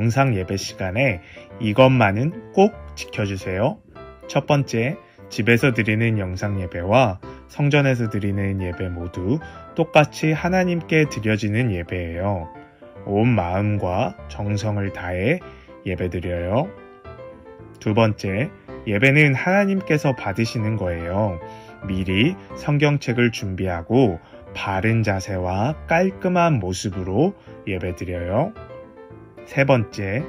영상 예배 시간에 이것만은 꼭 지켜주세요. 첫 번째, 집에서 드리는 영상 예배와 성전에서 드리는 예배 모두 똑같이 하나님께 드려지는 예배예요. 온 마음과 정성을 다해 예배드려요. 두 번째, 예배는 하나님께서 받으시는 거예요. 미리 성경책을 준비하고 바른 자세와 깔끔한 모습으로 예배드려요. 세 번째,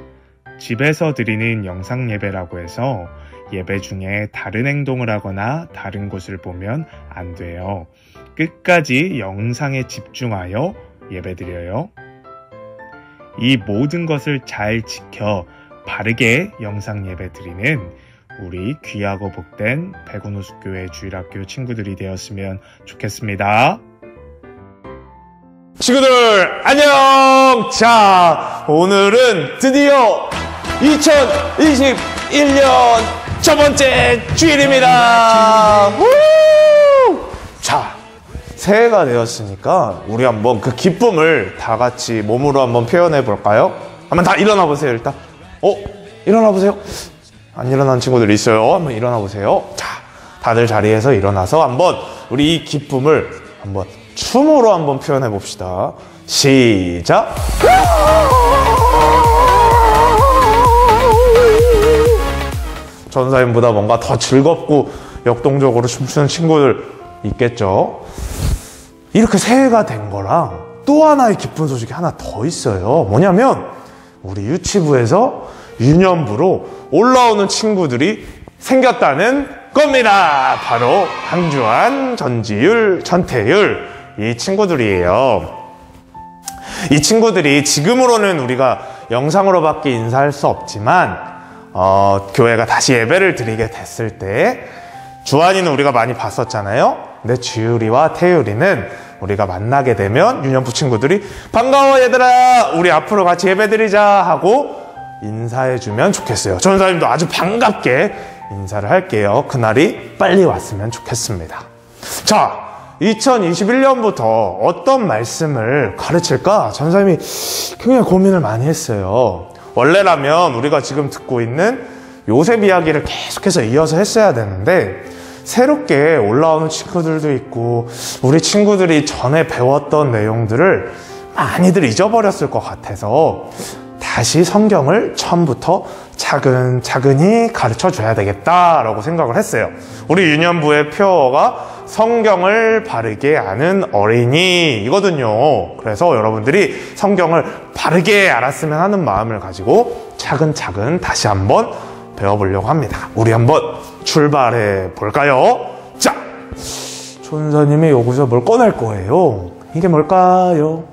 집에서 드리는 영상 예배라고 해서 예배 중에 다른 행동을 하거나 다른 곳을 보면 안 돼요. 끝까지 영상에 집중하여 예배드려요. 이 모든 것을 잘 지켜 바르게 영상 예배드리는 우리 귀하고 복된 백운호숫교회 주일학교 친구들이 되었으면 좋겠습니다. 친구들 안녕! 자, 오늘은 드디어 2021년 첫 번째 주일입니다. 자, 새해가 되었으니까 우리 한번 그 기쁨을 다 같이 몸으로 한번 표현해 볼까요? 한번 다 일어나 보세요. 일단 일어나 보세요. 안 일어난 친구들 있어요. 한번 일어나 보세요. 자, 다들 자리에서 일어나서 한번 우리 이 기쁨을 한번 춤으로 한번 표현해 봅시다. 시작! 전사님보다 뭔가 더 즐겁고 역동적으로 춤추는 친구들 있겠죠? 이렇게 새해가 된 거랑 또 하나의 기쁜 소식이 하나 더 있어요. 뭐냐면 우리 유치부에서 유년부로 올라오는 친구들이 생겼다는 겁니다. 바로 한주환, 전지율, 전태율 이 친구들이에요. 이 친구들이 지금으로는 우리가 영상으로밖에 인사할 수 없지만 교회가 다시 예배를 드리게 됐을 때 주환이는 우리가 많이 봤었잖아요. 근데 지율이와 태율이는 우리가 만나게 되면 유년부 친구들이 반가워 얘들아 우리 앞으로 같이 예배 드리자 하고 인사해주면 좋겠어요. 전사님도 아주 반갑게 인사를 할게요. 그날이 빨리 왔으면 좋겠습니다. 자, 2021년부터 어떤 말씀을 가르칠까? 전사님이 굉장히 고민을 많이 했어요. 원래라면 우리가 지금 듣고 있는 요셉 이야기를 계속해서 이어서 했어야 되는데 새롭게 올라오는 친구들도 있고 우리 친구들이 전에 배웠던 내용들을 많이들 잊어버렸을 것 같아서 다시 성경을 처음부터 차근차근히 가르쳐 줘야 되겠다라고 생각을 했어요. 우리 유년부의 표어가 성경을 바르게 아는 어린이이거든요. 그래서 여러분들이 성경을 바르게 알았으면 하는 마음을 가지고 차근차근 다시 한번 배워보려고 합니다. 우리 한번 출발해 볼까요? 자, 전사님이 여기서 뭘 꺼낼 거예요. 이게 뭘까요?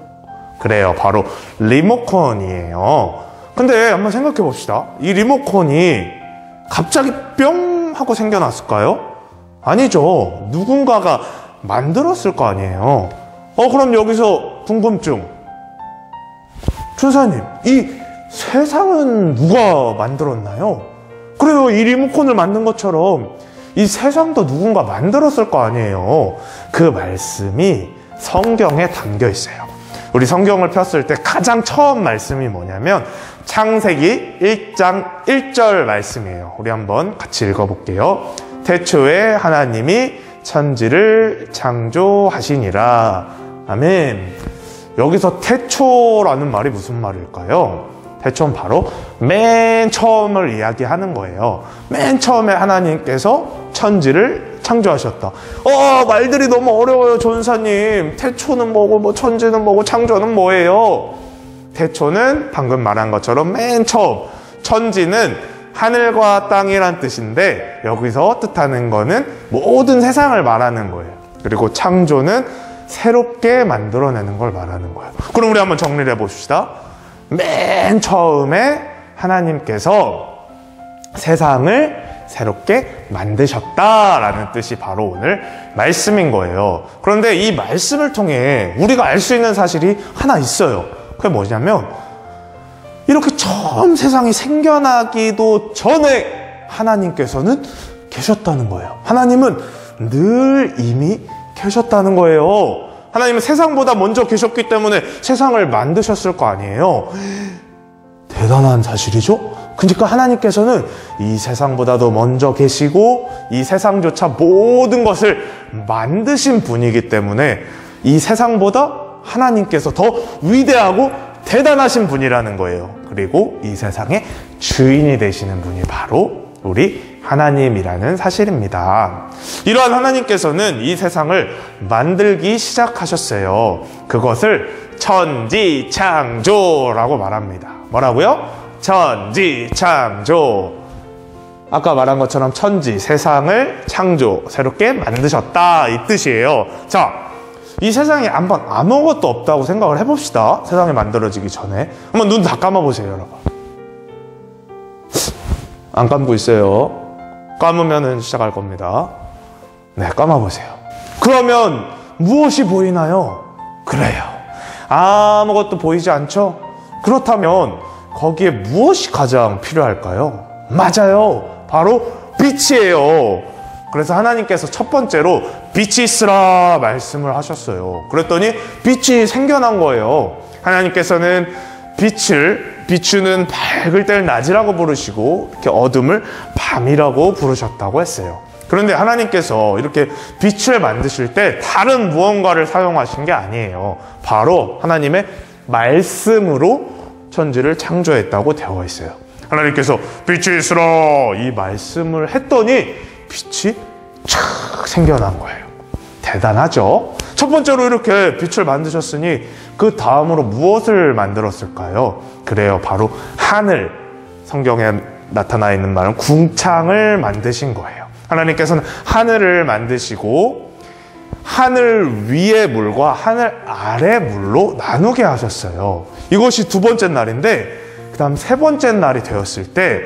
그래요, 바로 리모컨이에요. 근데 한번 생각해 봅시다. 이 리모컨이 갑자기 뿅 하고 생겨났을까요? 아니죠. 누군가가 만들었을 거 아니에요. 그럼 여기서 궁금증. 춘사님, 이 세상은 누가 만들었나요? 그래요, 이 리모컨을 만든 것처럼 이 세상도 누군가 만들었을 거 아니에요. 그 말씀이 성경에 담겨 있어요. 우리 성경을 폈을 때 가장 처음 말씀이 뭐냐면 창세기 1장 1절 말씀이에요. 우리 한번 같이 읽어볼게요. 태초에 하나님이 천지를 창조하시니라. 아멘. 여기서 태초라는 말이 무슨 말일까요? 태초는 바로 맨 처음을 이야기하는 거예요. 맨 처음에 하나님께서 천지를 창조하셨다. 말들이 너무 어려워요, 전사님. 태초는 뭐고, 뭐 천지는 뭐고, 창조는 뭐예요? 태초는 방금 말한 것처럼 맨 처음, 천지는 하늘과 땅이란 뜻인데 여기서 뜻하는 거는 모든 세상을 말하는 거예요. 그리고 창조는 새롭게 만들어내는 걸 말하는 거예요. 그럼 우리 한번 정리를 해봅시다. 맨 처음에 하나님께서 세상을 새롭게 만드셨다라는 뜻이 바로 오늘 말씀인 거예요. 그런데 이 말씀을 통해 우리가 알 수 있는 사실이 하나 있어요. 그게 뭐냐면 이렇게 처음 세상이 생겨나기도 전에 하나님께서는 계셨다는 거예요. 하나님은 늘 이미 계셨다는 거예요. 하나님은 세상보다 먼저 계셨기 때문에 세상을 만드셨을 거 아니에요. 대단한 사실이죠? 그러니까 하나님께서는 이 세상보다도 먼저 계시고 이 세상조차 모든 것을 만드신 분이기 때문에 이 세상보다 하나님께서 더 위대하고 대단하신 분이라는 거예요. 그리고 이 세상의 주인이 되시는 분이 바로 우리 하나님이라는 사실입니다. 이러한 하나님께서는 이 세상을 만들기 시작하셨어요. 그것을 천지창조라고 말합니다. 뭐라고요? 천지창조. 아까 말한 것처럼 천지, 세상을 창조, 새롭게 만드셨다 이 뜻이에요. 자, 이 세상에 한번 아무것도 없다고 생각을 해봅시다. 세상이 만들어지기 전에. 한번 눈 다 감아보세요, 여러분. 안 감고 있어요. 감으면 시작할 겁니다. 네, 감아보세요. 그러면 무엇이 보이나요? 그래요. 아무것도 보이지 않죠? 그렇다면 거기에 무엇이 가장 필요할까요? 맞아요. 바로 빛이에요. 그래서 하나님께서 첫 번째로 빛이 있으라 말씀을 하셨어요. 그랬더니 빛이 생겨난 거예요. 하나님께서는 빛을 비추는 밝을 때를 낮이라고 부르시고 이렇게 어둠을 밤이라고 부르셨다고 했어요. 그런데 하나님께서 이렇게 빛을 만드실 때 다른 무언가를 사용하신 게 아니에요. 바로 하나님의 말씀으로 천지를 창조했다고 되어 있어요. 하나님께서 빛이 있으라 이 말씀을 했더니 빛이 촥 생겨난 거예요. 대단하죠? 첫 번째로 이렇게 빛을 만드셨으니 그 다음으로 무엇을 만들었을까요? 그래요, 바로 하늘. 성경에 나타나 있는 말은 궁창을 만드신 거예요. 하나님께서는 하늘을 만드시고 하늘 위의 물과 하늘 아래 물로 나누게 하셨어요. 이것이 두 번째 날인데 그 다음 세 번째 날이 되었을 때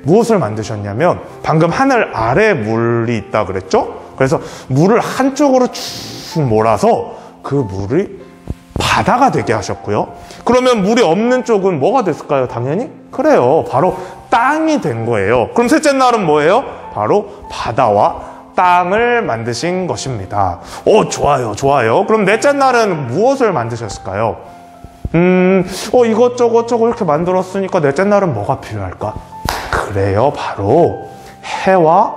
무엇을 만드셨냐면 방금 하늘 아래 물이 있다 그랬죠? 그래서 물을 한쪽으로 쭉 몰아서 그 물이 바다가 되게 하셨고요. 그러면 물이 없는 쪽은 뭐가 됐을까요? 당연히? 그래요. 바로 땅이 된 거예요. 그럼 셋째 날은 뭐예요? 바로 바다와 땅을 만드신 것입니다. 좋아요, 좋아요. 그럼 넷째 날은 무엇을 만드셨을까요? 이것저것 이렇게 만들었으니까 넷째 날은 뭐가 필요할까? 그래요, 바로 해와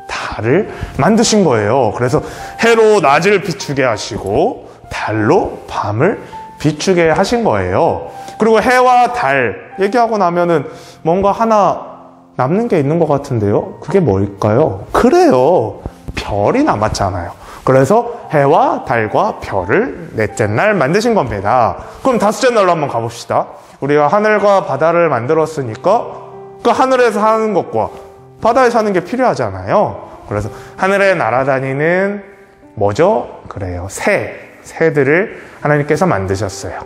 달을 만드신 거예요. 그래서 해로 낮을 비추게 하시고 달로 밤을 비추게 하신 거예요. 그리고 해와 달 얘기하고 나면은 뭔가 하나 남는 게 있는 것 같은데요. 그게 뭘까요? 그래요, 별이 남았잖아요. 그래서 해와 달과 별을 넷째 날 만드신 겁니다. 그럼 다섯째 날로 한번 가봅시다. 우리가 하늘과 바다를 만들었으니까 그 하늘에서 사는 것과 바다에 사는 게 필요하잖아요. 그래서 하늘에 날아다니는 뭐죠? 그래요, 새들을 하나님께서 만드셨어요.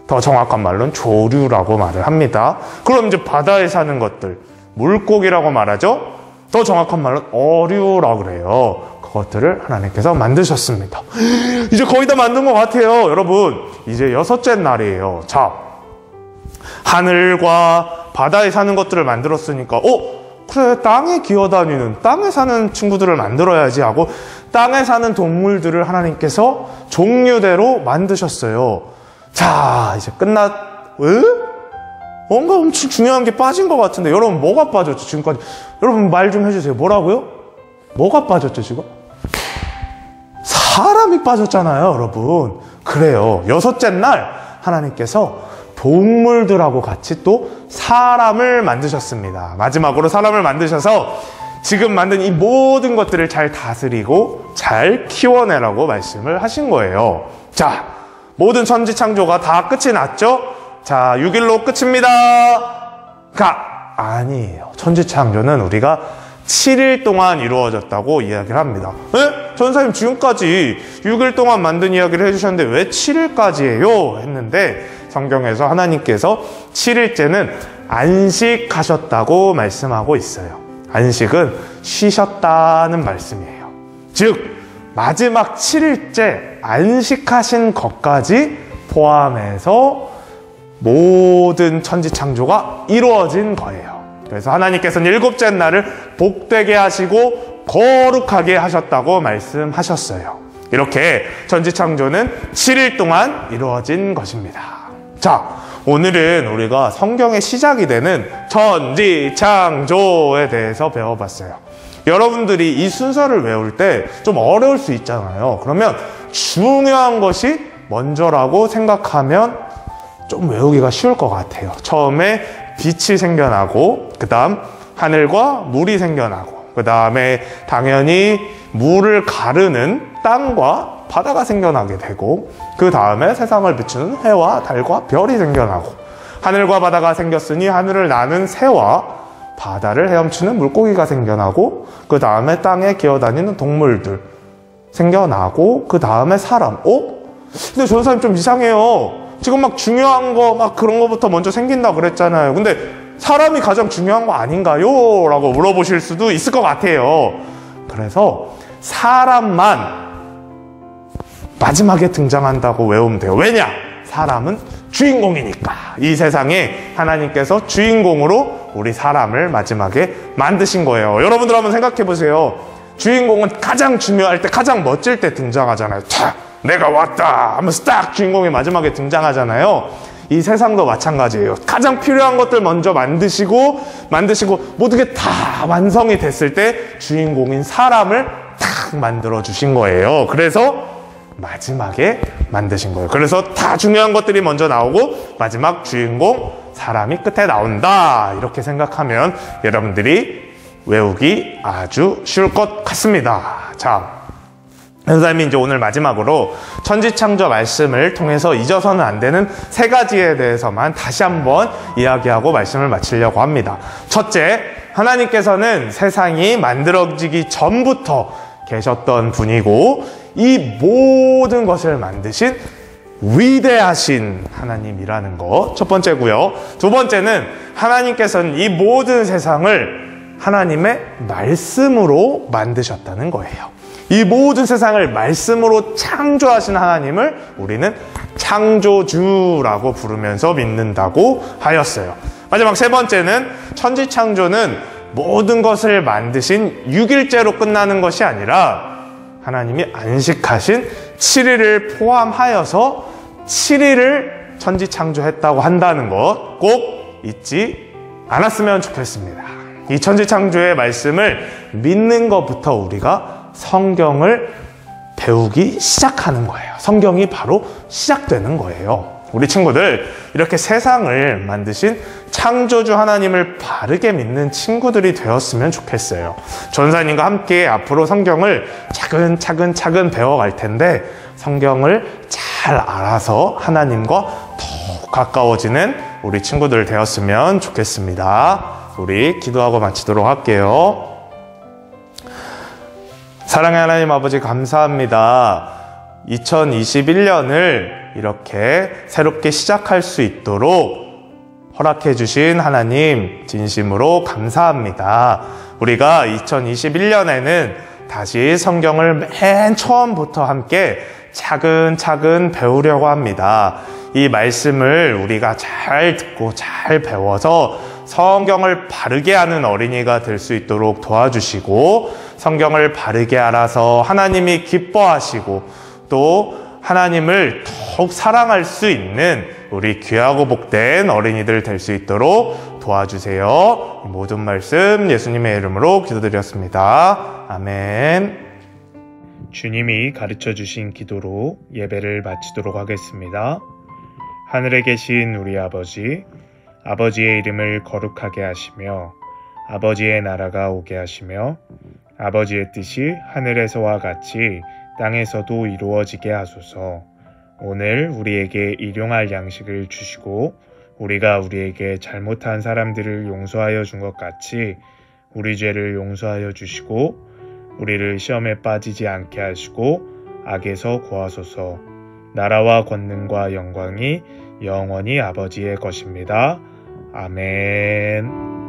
더 정확한 말로는 조류라고 말을 합니다. 그럼 이제 바다에 사는 것들, 물고기라고 말하죠? 더 정확한 말은 어류라고 그래요. 그것들을 하나님께서 만드셨습니다. 이제 거의 다 만든 것 같아요. 여러분, 이제 여섯째 날이에요. 자, 하늘과 바다에 사는 것들을 만들었으니까 그래, 땅에 기어다니는, 땅에 사는 친구들을 만들어야지 하고 땅에 사는 동물들을 하나님께서 종류대로 만드셨어요. 자, 이제 뭔가 엄청 중요한 게 빠진 것 같은데 여러분, 뭐가 빠졌죠 지금까지? 여러분 말 좀 해주세요. 뭐라고요? 뭐가 빠졌죠 지금? 사람이 빠졌잖아요, 여러분. 그래요, 여섯째 날 하나님께서 동물들하고 같이 또 사람을 만드셨습니다. 마지막으로 사람을 만드셔서 지금 만든 이 모든 것들을 잘 다스리고 잘 키워내라고 말씀을 하신 거예요. 자, 모든 천지 창조가 다 끝이 났죠? 자, 6일로 끝입니다. 아니에요. 천지 창조는 우리가 7일 동안 이루어졌다고 이야기를 합니다. 전사님 지금까지 6일 동안 만든 이야기를 해주셨는데 왜 7일까지예요? 했는데 성경에서 하나님께서 7일째는 안식하셨다고 말씀하고 있어요. 안식은 쉬셨다는 말씀이에요. 즉 마지막 7일째 안식하신 것까지 포함해서 모든 천지창조가 이루어진 거예요. 그래서 하나님께서는 일곱째 날을 복되게 하시고 거룩하게 하셨다고 말씀하셨어요. 이렇게 천지창조는 7일 동안 이루어진 것입니다. 자, 오늘은 우리가 성경의 시작이 되는 천지창조에 대해서 배워봤어요. 여러분들이 이 순서를 외울 때 좀 어려울 수 있잖아요. 그러면 중요한 것이 먼저라고 생각하면 좀 외우기가 쉬울 것 같아요. 처음에 빛이 생겨나고, 그 다음 하늘과 물이 생겨나고, 그 다음에 당연히 물을 가르는 땅과 바다가 생겨나게 되고, 그 다음에 세상을 비추는 해와 달과 별이 생겨나고, 하늘과 바다가 생겼으니 하늘을 나는 새와 바다를 헤엄치는 물고기가 생겨나고, 그 다음에 땅에 기어다니는 동물들 생겨나고, 그 다음에 사람. 근데 전사님 좀 이상해요. 지금 막 중요한 거 막 그런 거부터 먼저 생긴다 그랬잖아요. 근데 사람이 가장 중요한 거 아닌가요? 라고 물어보실 수도 있을 것 같아요. 그래서 사람만 마지막에 등장한다고 외우면 돼요. 왜냐? 사람은 주인공이니까. 이 세상에 하나님께서 주인공으로 우리 사람을 마지막에 만드신 거예요. 여러분들 한번 생각해 보세요. 주인공은 가장 중요할 때, 가장 멋질 때 등장하잖아요. 자, 내가 왔다 하면서 딱 주인공이 마지막에 등장하잖아요. 이 세상도 마찬가지예요. 가장 필요한 것들 먼저 만드시고 모든 게 다 완성이 됐을 때 주인공인 사람을 딱 만들어 주신 거예요. 그래서 마지막에 만드신 거예요. 그래서 다 중요한 것들이 먼저 나오고 마지막 주인공 사람이 끝에 나온다. 이렇게 생각하면 여러분들이 외우기 아주 쉬울 것 같습니다. 자, 선생님이 이제 오늘 마지막으로 천지창조 말씀을 통해서 잊어서는 안 되는 3가지에 대해서만 다시 한번 이야기하고 말씀을 마치려고 합니다. 첫째, 하나님께서는 세상이 만들어지기 전부터 계셨던 분이고 이 모든 것을 만드신 위대하신 하나님이라는 것, 첫 번째고요. 두 번째는 하나님께서는 이 모든 세상을 하나님의 말씀으로 만드셨다는 거예요. 이 모든 세상을 말씀으로 창조하신 하나님을 우리는 창조주라고 부르면서 믿는다고 하였어요. 마지막 세 번째는 천지창조는 모든 것을 만드신 6일째로 끝나는 것이 아니라 하나님이 안식하신 7일을 포함하여서 7일을 천지창조했다고 한다는 것 꼭 잊지 않았으면 좋겠습니다. 이 천지창조의 말씀을 믿는 것부터 우리가 성경을 배우기 시작하는 거예요. 성경이 바로 시작되는 거예요. 우리 친구들, 이렇게 세상을 만드신 창조주 하나님을 바르게 믿는 친구들이 되었으면 좋겠어요. 전사님과 함께 앞으로 성경을 차근차근 배워갈 텐데 성경을 잘 알아서 하나님과 더 가까워지는 우리 친구들 되었으면 좋겠습니다. 우리 기도하고 마치도록 할게요. 사랑의 하나님 아버지, 감사합니다. 2021년을 이렇게 새롭게 시작할 수 있도록 허락해 주신 하나님 진심으로 감사합니다. 우리가 2021년에는 다시 성경을 맨 처음부터 함께 차근차근 배우려고 합니다. 이 말씀을 우리가 잘 듣고 잘 배워서 성경을 바르게 하는 어린이가 될 수 있도록 도와주시고, 성경을 바르게 알아서 하나님이 기뻐하시고 또 하나님을 더욱 사랑할 수 있는 우리 귀하고 복된 어린이들 될 수 있도록 도와주세요. 모든 말씀 예수님의 이름으로 기도드렸습니다. 아멘. 주님이 가르쳐 주신 기도로 예배를 마치도록 하겠습니다. 하늘에 계신 우리 아버지, 아버지의 이름을 거룩하게 하시며 아버지의 나라가 오게 하시며 아버지의 뜻이 하늘에서와 같이 땅에서도 이루어지게 하소서. 오늘 우리에게 일용할 양식을 주시고 우리가 우리에게 잘못한 사람들을 용서하여 준 것 같이 우리 죄를 용서하여 주시고 우리를 시험에 빠지지 않게 하시고 악에서 구하소서. 나라와 권능과 영광이 영원히 아버지의 것입니다. 아멘.